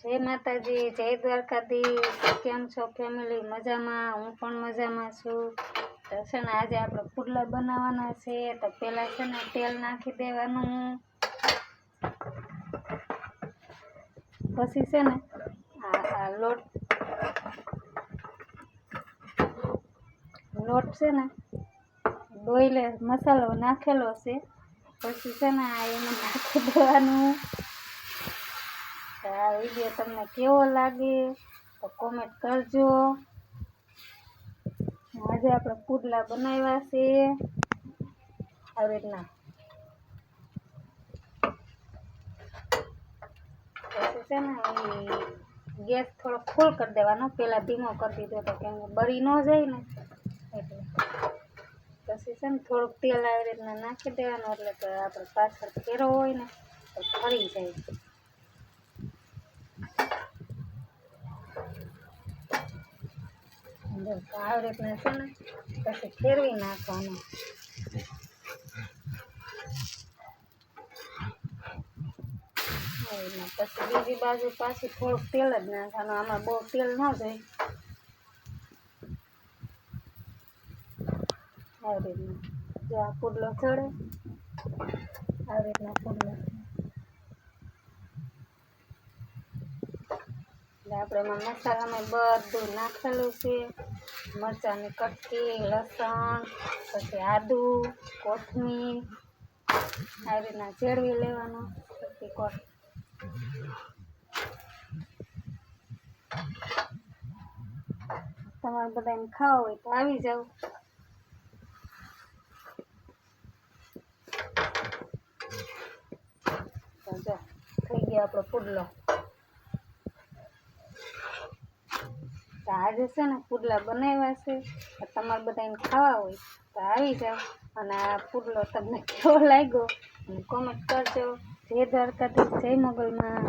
જય માતાજી, જય દ્વારકાધીશ। કેમ છો ફેમિલી? મજામાં? હું પણ મજામાં છું। તો છે ને આજે આપણે પુડલા બનાવવાના છે। તો પહેલાં છે ને તેલ નાખી દેવાનું, પછી છે ને આ લોટ છે ને ડોઈને મસાલો નાખેલો છે, પછી છે ને આ એમાં નાખી દેવાનું। આ વિડીયો તમને કેવો લાગે તો કોમેન્ટ કરજો। આજે આપણે પુડલા બનાવ્યા છે આવી રીતના। પછી છે ને ગેસ થોડો ફૂલ કરી દેવાનો, પહેલાં ધીમો કરી દીધો તો કેમ કે બળી ન જાય ને એટલે। પછી છે ને થોડુંક તેલ આવી રીતના નાખી દેવાનું, એટલે કે આપણે પાછળ ફેરો હોય ને તો ફરી જાય। આવી રીતના છે ને પછી ફેરવી નાખવાનું। પછી બીજી બાજુ પાછી થોડુંક તેલ જ નાખવાનું, આમાં બહુ તેલ ન જાય। આવી રીતના જો આ પુડલો ચડે આવી રીતના પુડલો, એટલે આપણે એમાં મસાલામાં બધું નાખેલું છે। મરચાંની કટકી, લસણ, પછી આદુ, કોથમીર આવી રીતના ચેડવી લેવાનું। પછી તમારે બધાને ખાવા હોય તો આવી જાવ। તો જો થઈ ગયો આપણો પુડલો। તો આજે છે ને પુડલા બનાવ્યા છે, તમારે બધાને ખાવા હોય તો આવી જાવ। અને આ પુડલો તમને કેવો લાગ્યો કોમેન્ટ કરજો। જય દ્વારકાધીશ, જય મોગલમાં।